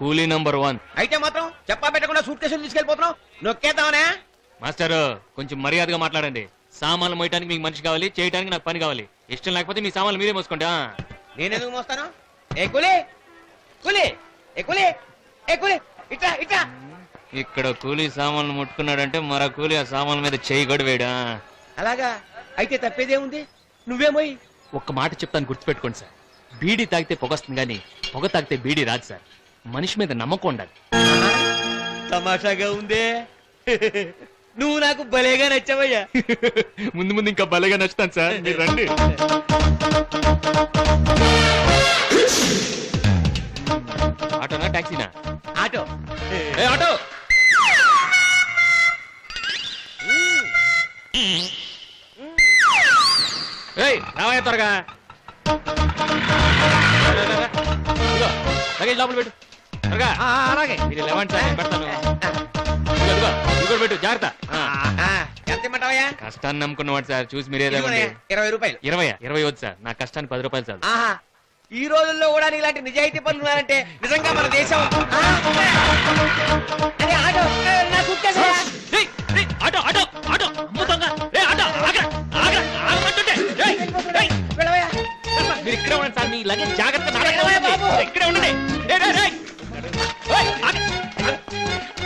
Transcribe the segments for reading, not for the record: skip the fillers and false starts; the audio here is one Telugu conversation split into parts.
కూలీ నంబర్ 1. అయితే మాత్రం చెప్పా పెట్టకుండా సూట్ కేసులు తీసుకెళ్లిపోతున్నావు, నొక్కేద్దామనే? మాస్టర్ కొంచెం మర్యాదగా మాట్లాడండి. సామాన్లు మోయటానికి మీకు మనిషి కావాలి, చేయడానికి నాకు పని కావాలి. ఇష్టం లేకపోతే మీ సామాన్లు మీరే మోసుకోండి. నేనెందుకు మోస్తాను? ఏ కూలీ కూలీ ఏ కూలీ ఏ కూలీ ఇట్లా ఇట్లా. ఇక్కడ కూలీ సామాన్లు ముట్టుకున్నాడంటే మరో కూలీ ఆ సామాన్ల మీద చేయి గడివేడా. అలాగా అయితే తప్పేదేముంది, నువ్వేమోయ్. ఒక్క మాట చెప్తాను, గుర్తుపెట్టుకోండి సార్. బీడీ తాగితే పొగొస్తుంది కానీ పొగ తాగితే బీడీ రాదు సార్. మనిషి మీద నమ్మకం ఉండాలి. తమాషాగా ఉందే. నువ్వు నాకు భలేగా నచ్చావయ్యా. ముందు ముందు ఇంకా భలేగా నచ్చుతాను సార్, మీరు రండి. ఆటోనా టాక్సీనా? ఆటో. ఆటో. రావయ్య త్వరగా. లగేజ్ లోపల పెట్టు త్వరగా. అలాగే మీరు లేవండి సార్, నేను పెడతాను. ఇదిగో పెట్టు, జాగ్రత్త. ఎంత ఇమ్మంటావయ్యా? కష్టాన్ని నమ్ముకున్నవాడు సార్, చూసి మీరే 20 రూపాయలు. 20 వద్దు సార్, నా కష్టానికి 10 రూపాయలు చాలు. ఆహా, ఈ రోజుల్లో కూడా ఇలాంటి నిజాయితీ పనులు ఉన్నారంటే నిజంగా మన దేశం. అరే ఆటో, నా సుట్కేసు. ఆటో ఆటో ఆటో అమ్ముతాంగా. వెళ్ళవయ్యా. మీరు ఇక్కడే ఉండండి సార్, మీ లగేజ్ జాగ్రత్త. ఇక్కడే ఉండండి.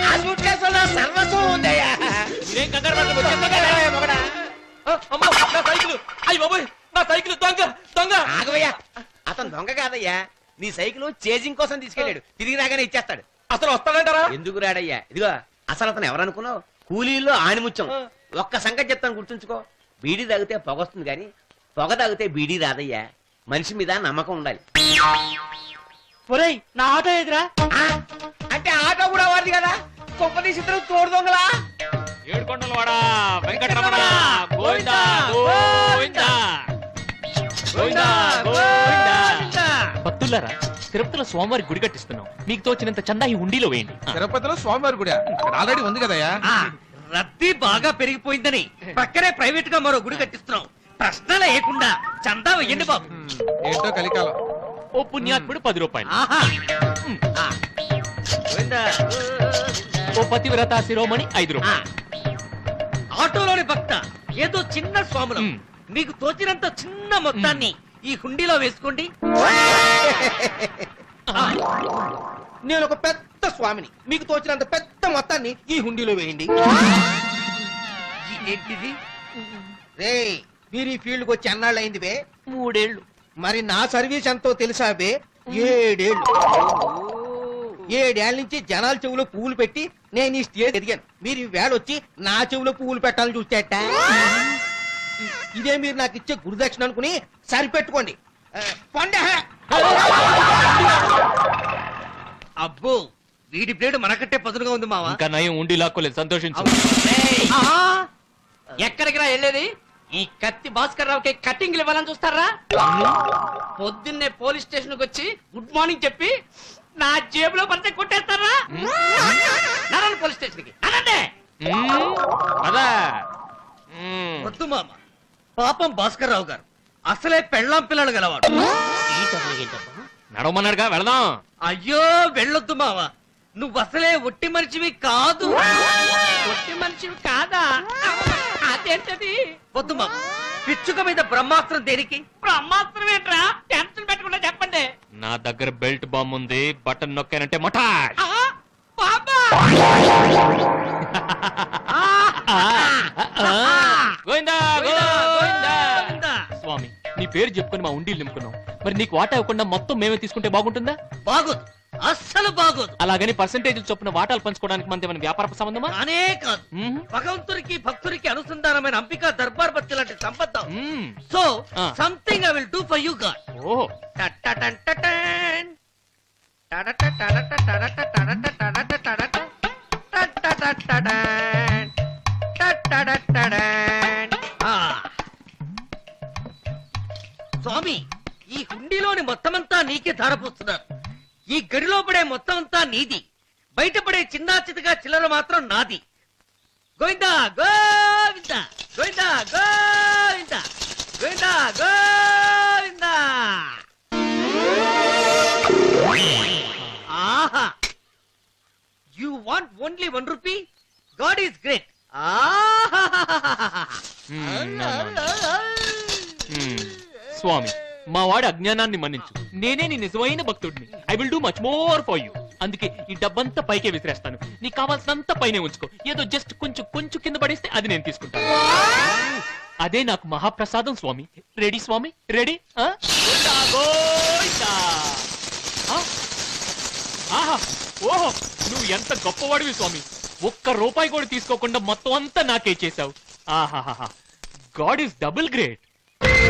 ఆ సూట్ కేసులో సర్వస్వం ఉందయ్యా. మీరేం కంగారు పడకండి, మొగడా. నా సైకిల్. అయ్యి బాబోయ్, నా సైకిల్ దొంగ దొంగ. ఆగవయ్యా, అతను దొంగ కాదయ్యా. నీ సైకిల్ చేజింగ్ కోసం తీసుకెళ్ళాడు, తిరిగి రాగానే ఇచ్చేస్తాడు. అసలు వస్తాడంటారా? ఎందుకు రాడయ్యా? ఇదిగో అసలు అతను ఎవరనుకున్నావు? కూలీల్లో ఆణిముత్యం. ఒక్క సంగతి చెప్తాను, గుర్తుంచుకో. బీడీ తాగితే పొగ వస్తుంది కానీ పొగ తాగితే బీడీ రాదయ్యా. మనిషి మీద నమ్మకం ఉండాలి. ఒరేయ్, నా ఆటో ఎదురా? అంటే ఆటో కూడా వాడిది కదా. కొంపతీసి ఇద్దరు తోడు దొంగలా. ఏడుకొండల వాడా వెంకటరమణ గోవిందా గోవిందా గోవిందా గోవిందా. భక్తులారా, తిరుపతిలో స్వామివారి గుడి కట్టిస్తున్నాం. మీకు తోచినంత చందా ఈ ఉండిలో వేయండి. తిరుపతిలో స్వామివారి గుడి అక్కడ ఆల్రెడీ ఉంది కదయ్యా. రద్దీ బాగా పెరిగిపోయిందని పక్కనే ప్రైవేట్ గా మరో గుడి కట్టిస్తున్నాం. ప్రశ్న లేకుండా చందా వెయ్యండి బాబు. ఏంటో కలికాలం. ఓ పుణ్యాత్ముడు 10 రూపాయలు. ఓ పతివ్రత శిరోమణి 5 రూపాయలు. ఆటోలోని భక్త ఏదో చిన్న స్వాములం, మీకు తోచినంత చిన్న మొత్తాన్ని ఈ హుండీలో వేసుకోండి. నేను ఒక పెద్ద స్వామిని, మీకు తోచినంత పెద్ద మొత్తాన్ని ఈ హుండీలో వేయండి. ఏంటిది? రే, మీరు ఈ ఫీల్డ్ కి వచ్చి అన్నాళ్ళు అయింది బే? 3 ఏళ్ళు. మరి నా సర్వీస్ ఎంతో తెలుసా బే? 7 ఏళ్ళు. 7 ఏళ్ళ నుంచి జనాల చెవులో పువ్వులు పెట్టి నేను ఈ స్టేజ్ ఎదిగాను. మీరు ఈ వేళ వచ్చి నా చెవులో పువ్వులు పెట్టాలని చూస్తేట. ఇదే మీరు నాకు ఇచ్చే గురుదక్షిణ అనుకుని సరిపెట్టుకోండి. పండే. అబ్బో, వీడి బ్లేడ్ మనకంటే పదునుగా ఉంది మావా. ఇంకా నయం ఉండి లాక్కోలేదు, సంతోషించు. ఎక్కడికి రా వెళ్ళేది? ఈ కత్తి భాస్కర్ రావుకి కట్టింగ్లు ఇవ్వాలని చూస్తారా? పొద్దున్నే పోలీస్ స్టేషన్ కి వచ్చి గుడ్ మార్నింగ్ చెప్పి నా జేబులో పడితే కొట్టేస్తారా? నరండి పోలీస్ స్టేషన్ కి అనండి. వద్దు మామ, పాపం భాస్కర్ రావు గారు అసలే పెళ్ళాం పిల్లలు గలవాడు. నడవమన్నాడుగా, వెళదాం. అయ్యో వెళ్ళొద్దు మావ, నువ్వు అసలే ఒట్టి మనిషివి కాదు. ఒట్టి మనిషివి కాదా? అదేంటది? వద్దు మామ, పిచ్చుక మీద బ్రహ్మాస్త్రం దేనికి? బ్రహ్మాస్త్రం ఏంట్రా? టెన్షన్ పెట్టకుండా చెప్పండి. నా దగ్గర బెల్ట్ బాంబు ఉంది, బటన్ నొక్కానంటే మఠా. గోవిందా గోవిందా. స్వామి, నీ పేరు చెప్పుకొని మా ఉండిలు నింపుకున్నాం. మరి నీకు వాటా ఇవ్వకుండా మొత్తం మేమే తీసుకుంటే బాగుంటుందా? బాగోదు, అస్సలు బాగోదు. అలాగని పర్సెంటేజ్ చొప్పున వాటాలు పంచుకోవడానికి మనది ఏమైనా వ్యాపార సంబంధమా? అనే కాదు, భగవంతునికి భక్తునికి అనుసంధానమైన అంబికా దర్బార్ బత్తి లాంటి సంబంధం. So something I will do for you God. ఓహో. స్వామి, ఈ హుండీలోని మొత్తమంతా నీకే ధారపోస్తున్నారు. ఈ గడిలో పడే మొత్తం అంతా నీది, బయటపడే చిన్నా చితగా చిల్లర మాత్రం నాది. గోవిందా గోవిందా గోవిందా గోవిందా గోవిందా గోవిందా. ఆహా, గాడ్ ఈస్ గ్రేట్. స్వామి మా వాడి అజ్ఞానాన్ని మన్నించు. నేనే నీ నిజమైన భక్తుడిని. I will do much more for you. అందుకే ఈ డబ్బంతా పైకే విసిరేస్తాను. నీకు కావాల్సినంత పైనే ఉంచుకో. ఏదో జస్ట్ కొంచెం కొంచెం కింద పడేస్తే అది నేను తీసుకుంటాను. అదే నాకు మహాప్రసాదం స్వామి. రెడీ స్వామి, రెడీ? ఆహా, ఓహో, నువ్వు ఎంత గొప్పవాడివి స్వామి. ఒక్క రూపాయి కూడా తీసుకోకుండా మొత్తం అంతా నాకే చేశావు. ఆహాహా, గాడ్ ఈస్ డబుల్ గ్రేట్.